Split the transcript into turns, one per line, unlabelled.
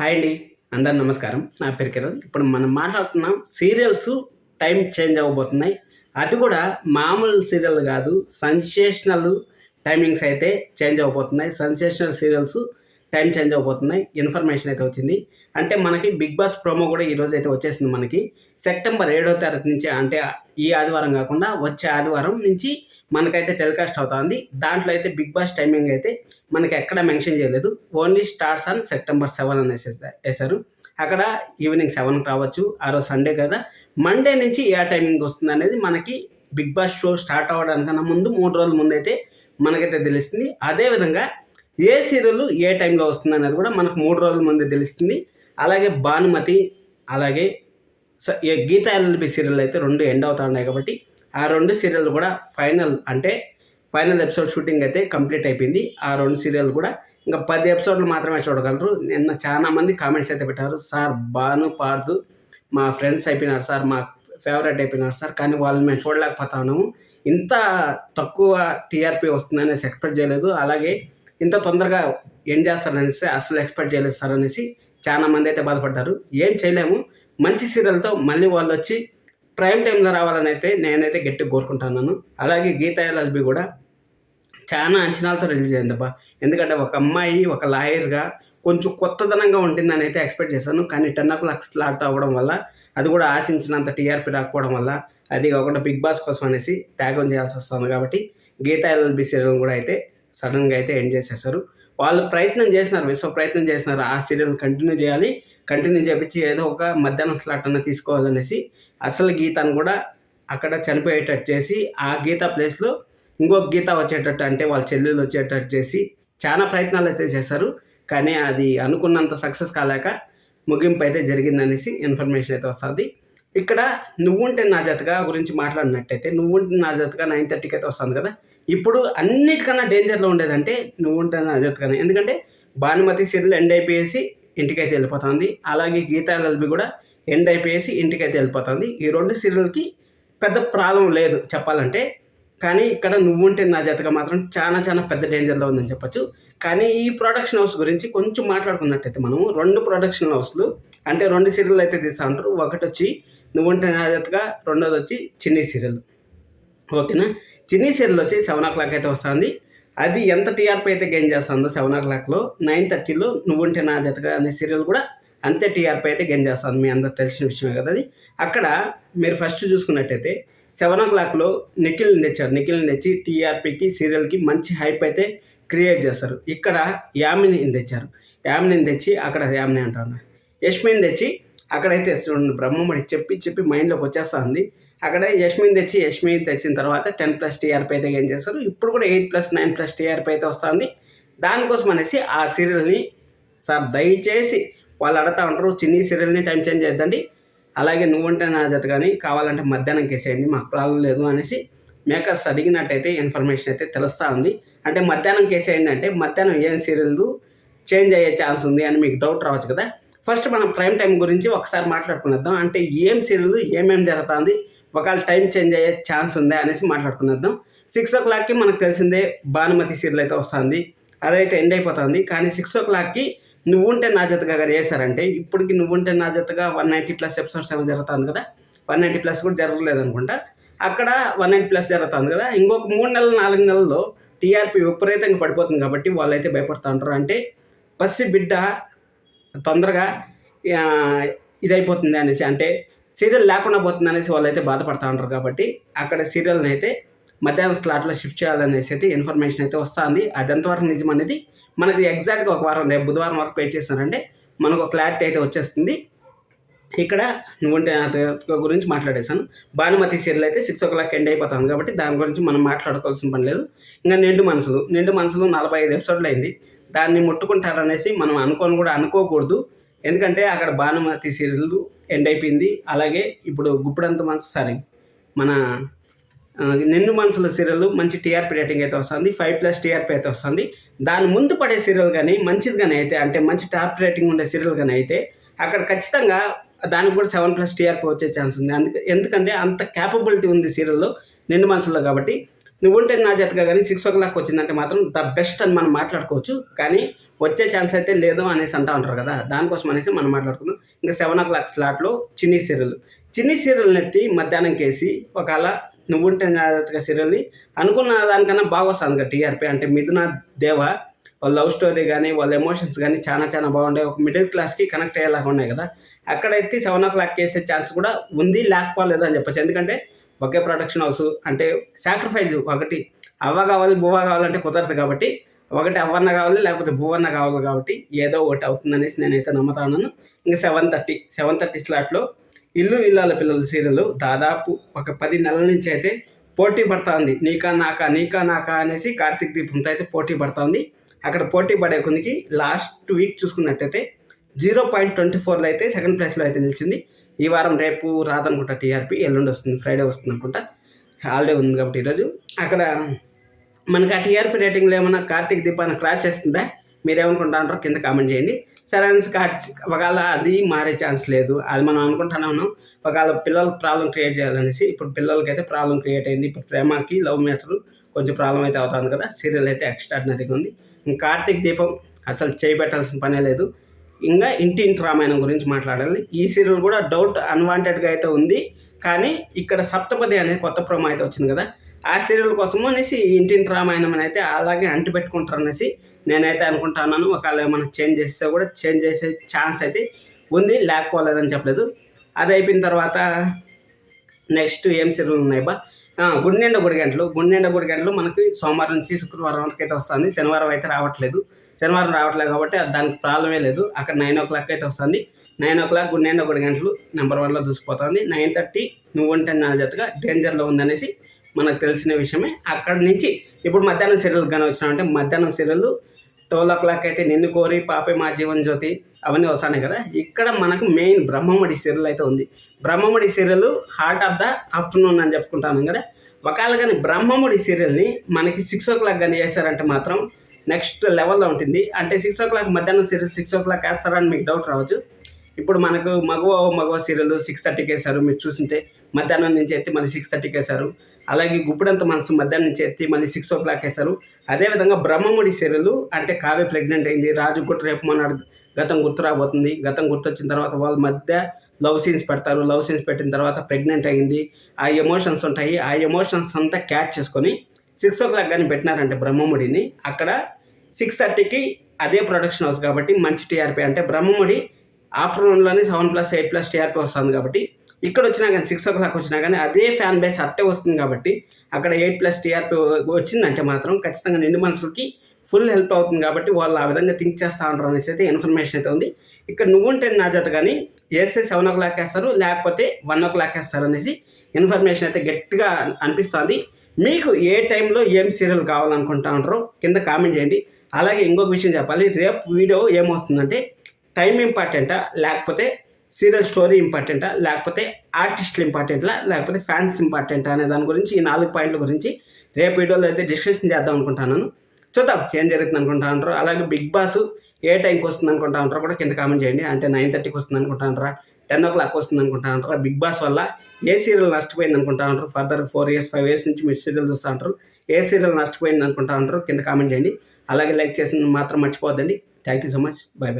Hi అండి. అందరు నమస్కారం. నా పేరు కిరణ్. ఇప్పుడు మనం మాట్లాడుతున్నాం సీరియల్స్ టైం చేంజ్ అవ్వబోతున్నాయి. అది కూడా మామూలు సీరియల్ కాదు, సెన్సేషనల్ టైమింగ్స్ అయితే చేంజ్ అవ్వబోతున్నాయి. సెన్సేషనల్ సీరియల్స్ టైం చేంజ్ అవ్వబోతున్నాయి. ఇన్ఫర్మేషన్ అయితే వచ్చింది. అంటే మనకి బిగ్ బాస్ ప్రోమో కూడా ఈరోజు అయితే వచ్చేసింది మనకి. సెప్టెంబర్ 7వ తారీఖు నుంచి, అంటే ఈ ఆదివారం కాకుండా వచ్చే ఆదివారం నుంచి మనకైతే టెలికాస్ట్ అవుతుంది. దాంట్లో అయితే బిగ్ బాస్ టైమింగ్ అయితే మనకి ఎక్కడ మెన్షన్ చేయలేదు. ఓన్లీ స్టార్ట్స్ ఆన్ సెప్టెంబర్ 7 అనేసి వేశారు. అక్కడ ఈవినింగ్ 7కి రావచ్చు. ఆ రోజు సండే కదా, మండే నుంచి ఏ టైమింగ్ వస్తుంది అనేది మనకి బిగ్ బాస్ షో స్టార్ట్ అవ్వడానికన్నా ముందు 3 రోజుల ముందు అయితే మనకైతే తెలుస్తుంది. అదేవిధంగా ఏ సీరియల్ ఏ టైంలో వస్తుంది అనేది కూడా మనకు 3 రోజుల ముందే తెలుస్తుంది. అలాగే భానుమతి, అలాగే గీతా ఎల్ఎల్బి సీరియల్ అయితే 2 ఎండ్ అవుతా ఉన్నాయి కాబట్టి ఆ 2 సీరియల్ కూడా ఫైనల్ ఎపిసోడ్ షూటింగ్ అయితే కంప్లీట్ అయిపోయింది. ఆ 2 సీరియల్ కూడా ఇంకా 10 ఎపిసోడ్లు మాత్రమే చూడగలరు. నిన్న చాలా మంది కామెంట్స్ అయితే పెట్టారు, సార్ భాను పార్దు మా ఫ్రెండ్స్ అయిపోయినారు సార్, మా ఫేవరెట్ అయిపోయినారు సార్, కానీ వాళ్ళు మేము చూడలేకపోతా ఉన్నాము, ఇంత తక్కువ టీఆర్పీ వస్తుందనేసి ఎక్స్పెక్ట్ చేయలేదు, అలాగే ఇంత తొందరగా ఎండ్ చేస్తారనేసి అసలు ఎక్స్పెక్ట్ చేయలేదు సార్ అనేసి చాలా మంది అయితే బాధపడ్డారు. ఏం చేయలేము, మంచి సీరియల్తో మళ్ళీ వాళ్ళు వచ్చి ప్రైమ్ టైంలో రావాలని అయితే నేనైతే గట్టిగా కోరుకుంటున్నాను. అలాగే గీతా ఎల్ఎల్బి కూడా చాలా అంచనాలతో రిలీజ్ అయిందబ్బా. ఎందుకంటే ఒక అమ్మాయి ఒక లాయర్గా కొంచెం కొత్తదనంగా ఉంటుందని అయితే ఎక్స్పెక్ట్ చేశాను, కానీ 10 స్లాట్ అవ్వడం వల్ల, అది కూడా ఆశించినంత టీఆర్పీ రాకపోవడం వల్ల, అది కాకుండా బిగ్ బాస్ కోసం అనేసి త్యాగం చేయాల్సి వస్తుంది. కాబట్టి గీతా ఎల్ఎల్బి సీరియల్ కూడా అయితే సడన్గా అయితే ఎండ్ చేసేసారు. వాళ్ళు ప్రయత్నం చేసినారు, విశ్వ ప్రయత్నం చేసినారు, ఆ సీరియల్ కంటిన్యూ చేపించి ఏదో ఒక మధ్యాహ్నం స్లాట్ అన్న తీసుకోవాలనేసి అసలు గీతాను కూడా అక్కడ చనిపోయేటట్టు చేసి ఆ గీత ప్లేస్లో ఇంకొక గీత వచ్చేటట్టు, అంటే వాళ్ళ చెల్లెలు వచ్చేటట్టు చేసి చాలా ప్రయత్నాలు అయితే చేశారు. కానీ అది అనుకున్నంత సక్సెస్ కాలేక ముగింపు అయితే జరిగిందనేసి ఇన్ఫర్మేషన్ అయితే వస్తుంది. ఇక్కడ నువ్వుంటే నా జతగా గురించి మాట్లాడినట్టయితే, నువ్వుంటే నా జతగా 9:30కి అయితే వస్తుంది కదా. ఇప్పుడు అన్నిటికన్నా డేంజర్లో ఉండేదంటే నువ్వుంటే నా జతగానే. ఎందుకంటే భానుమతి సీరియల్ ఎండ్ అయిపోయేసి ఇంటికైతే వెళ్ళిపోతుంది. అలాగే గీతా ఎల్ఎల్బి కూడా ఎండ్ అయిపోయేసి ఇంటికైతే వెళ్ళిపోతుంది. ఈ 2 సీరియల్కి పెద్ద ప్రాబ్లం లేదు చెప్పాలంటే. కానీ ఇక్కడ నువ్వుంటే నా జతగా మాత్రం చాలా చాలా పెద్ద డేంజర్లో ఉందని చెప్పొచ్చు. కానీ ఈ ప్రొడక్షన్ హౌస్ గురించి కొంచెం మాట్లాడుకున్నట్టయితే, మనము 2 ప్రొడక్షన్ హౌస్లు, అంటే 2 సీరియల్ అయితే తీస్తూ ఉంటారు. ఒకటి వచ్చి నువ్వుంటే నా జతగా, రెండోది వచ్చి చిన్ని సీరియల్. ఓకేనా, చిన్ని సీరియల్ వచ్చి 7 o'clock అయితే వస్తుంది. అది ఎంత టీఆర్పీ అయితే గెయిన్ చేస్తుందో 7 o'clockలో, 9:30లో నువ్వుంటే నా జతగా అనే సీరియల్ కూడా అంతే టీఆర్పీ అయితే గెయిన్ చేస్తుంది. మీ అందరు తెలిసిన విషయమే కదా అది. అక్కడ మీరు ఫస్ట్ చూసుకున్నట్టయితే 7 o'clockలో నిఖిల్ని తెచ్చి టీఆర్పీకి సీరియల్కి మంచి హైప్ అయితే క్రియేట్ చేస్తారు. ఇక్కడ యామినిని తెచ్చి అక్కడ యామిని అంటాను, యష్మిని తెచ్చి అక్కడైతే బ్రహ్మమడి చెప్పి మైండ్లోకి వచ్చేస్తుంది. అక్కడ యష్మిని తెచ్చిన తర్వాత 10+ టీఆర్పీ అయితే గెయిన్ చేస్తారు. ఇప్పుడు కూడా 8+, 9+ టీఆర్పీ అయితే వస్తుంది. దానికోసం అనేసి ఆ సీరియల్ని, సార్ దయచేసి వాళ్ళు అడుగుతూ ఉంటారు, చిన్ని సీరియల్ని టైం చేంజ్ చేద్దండి, అలాగే నువ్వుంటే నా జత కానీ కావాలంటే మధ్యాహ్నం కేసేయండి, మాకు ప్రాబ్లం లేదు అనేసి మేకర్స్ అడిగినట్టయితే ఇన్ఫర్మేషన్ అయితే తెలుస్తూ ఉంది. అంటే మధ్యాహ్నం కేసేయండి అంటే మధ్యాహ్నం ఏం సీరియల్ చేంజ్ అయ్యే ఛాన్స్ ఉంది అని మీకు డౌట్ రావచ్చు కదా. ఫస్ట్ మనం ప్రైమ్ టైం గురించి ఒకసారి మాట్లాడుకునేద్దాం. అంటే ఏం సీరియల్ ఏమేమి జరుగుతుంది, ఒకవేళ టైం చేంజ్ అయ్యే ఛాన్స్ ఉందా అనేసి మాట్లాడుకునేద్దాం. 6 o'clockకి మనకు తెలిసిందే భానుమతి సీరియల్ అయితే వస్తుంది, అదైతే ఎండ్ అయిపోతుంది. కానీ 6 o'clockకి నువ్వుంటే నా జతగా కానీ వేశారంటే, ఇప్పటికి నువ్వుంటే నా జతగా 190+ ఎపిసోడ్స్ ఏమో జరుగుతుంది కదా, 190+ కూడా జరగలేదు అనుకుంటా. అక్కడ 190+ జరుగుతుంది కదా. ఇంకొక 3 నెలలు 4 నెలల్లో టీఆర్పీ విపరీతంగా పడిపోతుంది. కాబట్టి వాళ్ళైతే భయపడుతూ ఉంటారు. అంటే పసి బిడ్డ తొందరగా ఇదైపోతుంది అనేసి, అంటే సీరియల్ లేకుండా పోతుంది అనేసి వాళ్ళైతే బాధపడుతూ ఉంటారు. కాబట్టి అక్కడ సీరియల్ని అయితే మధ్యాహ్నం స్లాట్లో షిఫ్ట్ చేయాలనేసి అయితే ఇన్ఫర్మేషన్ అయితే వస్తుంది. అది ఎంతవరకు నిజం అనేది మనకి ఎగ్జాక్ట్గా ఒక వారం, రేపు బుధవారం వరకు వెయిట్ చేస్తారంటే మనకు ఒక క్లారిటీ అయితే వచ్చేస్తుంది. ఇక్కడ నువ్వుంటే నా గురించి మాట్లాడేశాను. భానుమతి సీరియల్ అయితే 6 o'clock ఎండ్ అయిపోతుంది కాబట్టి దాని గురించి మనం మాట్లాడుకోవాల్సిన పని లేదు. ఇంకా నిండు మనసులు 45 ఎపిసోడ్లు అయింది. దాన్ని ముట్టుకుంటారనేసి మనం అనుకోకూడదు. ఎందుకంటే అక్కడ భానుమతి సీరియల్ ఎండ్ అయిపోయింది. అలాగే ఇప్పుడు గుప్పుడంత మనసు మన నిండు మనసుల సీరియల్ మంచి టీఆర్పీ రేటింగ్ అయితే వస్తుంది, 5+ టీఆర్పీ అయితే వస్తుంది. దాని ముందు పడే సీరియల్ కానీ మంచిది కానీ అయితే, అంటే మంచి టాప్ రేటింగ్ ఉండే సీరియల్ కానీ అయితే అక్కడ ఖచ్చితంగా దానికి కూడా 7+ టీఆర్పీ వచ్చే ఛాన్స్ ఉంది. ఎందుకంటే అంత క్యాపబిలిటీ ఉంది సీరియల్లో, నిండు మనసులో. కాబట్టి నువ్వుంటే నా జతగా కానీ 6 వచ్చిందంటే మాత్రం ద బెస్ట్ అని మనం మాట్లాడుకోవచ్చు. కానీ వచ్చే ఛాన్స్ అయితే లేదు అనేసి అంటూ ఉంటారు కదా, దానికోసం అనేసి మనం మాట్లాడుకుందాం. ఇంకా 7 స్లాట్లో చిన్ని సీరియల్ ఎత్తి మధ్యాహ్నం కేసి ఒకవేళ నువ్వుంటే నా జతగా సీరియల్ని అనుకున్న దానికన్నా బాగా వస్తుంది కదా టీఆర్పీ. అంటే మిథున దేవ వాళ్ళ లవ్ స్టోరీ కానీ వాళ్ళ ఎమోషన్స్ కానీ చాలా బాగుంటాయి. ఒక మిడిల్ క్లాస్కి కనెక్ట్ అయ్యేలాగా ఉన్నాయి కదా. అక్కడైతే 7 వేసే ఛాన్స్ కూడా ఉంది, లేకపోలేదు అని చెప్పచ్చు. ఎందుకంటే ఒకే ప్రొడక్షన్ హౌస్ అంటే సాక్రిఫైజ్ ఒకటి అవ్వ కావాలి బువ్వ కావాలంటే కుదరదు కాబట్టి ఒకటి అవ్వన్న కావాలి లేకపోతే బువ్వన్న కావాలి కాబట్టి ఏదో ఒకటి అవుతుందనేసి నేనైతే నమ్ముతా ఉన్నాను. ఇంకా 7:30 స్లాట్లో ఇల్లు ఇల్లాల పిల్లల సీరియల్ దాదాపు ఒక 10 నెలల నుంచి అయితే పోటీ పడతా ఉంది. నీకా నాకా అనేసి కార్తీక్ దీపంతో అయితే పోటీ పడతా ఉంది. అక్కడ పోటీ పడే కొనికి లాస్ట్ వీక్ చూసుకున్నట్టయితే 0.24లో అయితే సెకండ్ ప్లేస్లో అయితే నిలిచింది. ఈ వారం రేపు రాదనుకుంటా టీఆర్పీ, ఎల్లుండి వస్తుంది, ఫ్రైడే వస్తుంది అనుకుంటా, హాలిడే ఉంది కాబట్టి ఈరోజు. అక్కడ మనకి ఆ టీఆర్పీ రేటింగ్లో ఏమన్నా కార్తీక్ దీపాన్ని క్రాష్ చేస్తుందా, మీరేమనుకుంటా అంటారో కింద కామెంట్ చేయండి. సరే అనేసి ఒకవేళ అది మారే ఛాన్స్ లేదు, అది మనం అనుకుంటానే ఉన్నాం. ఒకవేళ పిల్లలకు ప్రాబ్లం క్రియేట్ చేయాలనేసి ఇప్పుడు పిల్లలకైతే ప్రాబ్లం క్రియేట్ అయింది. ఇప్పుడు ప్రేమకి లవ్ మ్యాటర్ కొంచెం ప్రాబ్లం అయితే అవుతుంది కదా. సీరియల్ అయితే ఎక్స్ట్రాడినరీగా ఉంది. కార్తీక్ దీపం అసలు చేయబెట్టాల్సిన పనే లేదు. ఇంకా ఇంటి రామాయణం గురించి మాట్లాడాలి. ఈ సీరియల్ కూడా డౌట్ అన్వాంటెడ్గా అయితే ఉంది. కానీ ఇక్కడ సప్తపది అనే కొత్త ప్రోమో అయితే వచ్చింది కదా, ఆ సీరియల్ కోసము అనేసి ఇంటి రామాయణం అని అయితే అలాగే అంటి పెట్టుకుంటారు అనేసి నేనైతే అనుకుంటున్నాను. ఒకవేళ ఏమైనా చేంజ్ చేస్తే కూడా చేంజ్ చేసే ఛాన్స్ అయితే ఉంది, లేకపోలేదని చెప్పలేదు. అది అయిపోయిన తర్వాత నెక్స్ట్ ఏం సీరియల్ ఉన్నాయి గుండెండ గుడి గంటలు మనకి సోమవారం నుంచి శుక్రవారం వరకు అయితే వస్తుంది. శనివారం అయితే రావట్లేదు కాబట్టి దానికి ప్రాబ్లమే లేదు. అక్కడ 9 అయితే వస్తుంది. 9 గుండెండ 1 గంటలు నెంబర్ 1లో దూసిపోతుంది. 9:30 నువ్వుంటే నా జతగా డేంజర్లో ఉందనేసి మనకు తెలిసిన విషయమే. అక్కడి నుంచి ఇప్పుడు మధ్యాహ్నం సీరియల్ కానీ వచ్చినామంటే మధ్యాహ్నం సీరియల్ 12 అయితే నిన్ను కోరి పాపే మా జీవన్ జ్యోతి అవన్నీ వస్తాయి కదా. ఇక్కడ మనకు మెయిన్ బ్రహ్మముడి సీరియల్ అయితే ఉంది. Brahmamudi serial heart of the afternoon అని చెప్పుకుంటాను కదా. ఒకవేళ కానీ బ్రహ్మముడి సీరియల్ని మనకి 6 కానీ వేశారంటే మాత్రం నెక్స్ట్ లెవెల్లో ఉంటుంది. అంటే 6 మధ్యాహ్నం సీరియల్ 6 వేస్తారని మీకు డౌట్ రావచ్చు. ఇప్పుడు మనకు మగవ సీరియల్ 6:30 వేశారు, మీరు చూసింటే మధ్యాహ్నం నుంచి ఎత్తి మళ్ళీ 6:30 వేశారు. అలాగే గుప్పుడంత మనసు మధ్యాహ్నం నుంచి ఎత్తి మళ్ళీ 6 వేశారు. అదేవిధంగా బ్రహ్మముడి సీరియల్ అంటే కావ్య ప్రెగ్నెంట్ అయింది, రాజు కూడా రేపు మొన్న గతం గుర్తు రాబోతుంది. గతం గుర్తొచ్చిన తర్వాత వాళ్ళ మధ్య లవ్ సీన్స్ పెడతారు. లవ్ సీన్స్ పెట్టిన తర్వాత ప్రెగ్నెంట్ అయింది, ఆ ఎమోషన్స్ ఉంటాయి. ఆ ఎమోషన్స్ అంతా క్యాచ్ చేసుకొని 6 కానీ పెట్టినారంటే బ్రహ్మముడిని అక్కడ 6:30కి అదే ప్రొడక్షన్ హౌస్ కాబట్టి మంచి టీఆర్పీ. అంటే బ్రహ్మముడి ఆఫ్టర్నూన్లోనే 7+, 8+ టీఆర్పీ వస్తుంది కాబట్టి ఇక్కడ వచ్చినా కానీ 6 వచ్చినా కానీ అదే ఫ్యాన్ బేస్ అట్టే వస్తుంది కాబట్టి అక్కడ 8+ టీఆర్పీ వచ్చిందంటే మాత్రం ఖచ్చితంగా నిండు మనుషులకి ఫుల్ హెల్ప్ అవుతుంది. కాబట్టి వాళ్ళు ఆ విధంగా థింక్ చేస్తూ ఉంటారు అనేసి అయితే ఇన్ఫర్మేషన్ అయితే ఉంది. ఇక్కడ నువ్వుంటే నా జత కానీ వేస్తే 7 వేస్తారు, లేకపోతే 1 వేస్తారు అనేసి ఇన్ఫర్మేషన్ అయితే గట్టిగా అనిపిస్తుంది. మీకు ఏ టైంలో ఏం సీరియల్ కావాలనుకుంటా ఉంటారో కింద కామెంట్ చేయండి. అలాగే ఇంకొక విషయం చెప్పాలి, రేపు వీడియో ఏమొస్తుందంటే టైం ఇంపార్టెంటా, లేకపోతే సీరియల్ స్టోరీ ఇంపార్టెంటా, లేకపోతే ఆర్టిస్టులు ఇంపార్టెంటా, లేకపోతే ఫ్యాన్స్ ఇంపార్టెంటా అనే దాని గురించి ఈ 4 పాయింట్ల గురించి రేపు వీడియోలో అయితే డిస్కషన్ చేద్దాం అనుకుంటున్నాను. చూద్దాం ఏం జరుగుతుంది అనుకుంటా ఉంటారు. అలాగే బిగ్ బాస్ ఏ టైంకి వస్తుంది అనుకుంటా ఉంటారో కూడా కింద కామెంట్ చేయండి. అంటే 9:30కి వస్తుంది అనుకుంటా ఉంటారా, 10 వస్తుంది అనుకుంటా ఉంటారా. బిగ్ బాస్ వల్ల ఏ సీరియల్ నష్టపోయింది అనుకుంటా ఉంటారు. ఫర్దర్ 4 ఇయర్స్ 5 ఇయర్స్ నుంచి మీరు సీరియల్ చూస్తూ ఉంటారు. ఏ సీరియల్ నష్టపోయింది అనుకుంటా ఉంటారు కింద కామెంట్ చేయండి. అలాగే లైక్ చేసిన మాత్రం మర్చిపోవద్దండి. Thank you so much. By.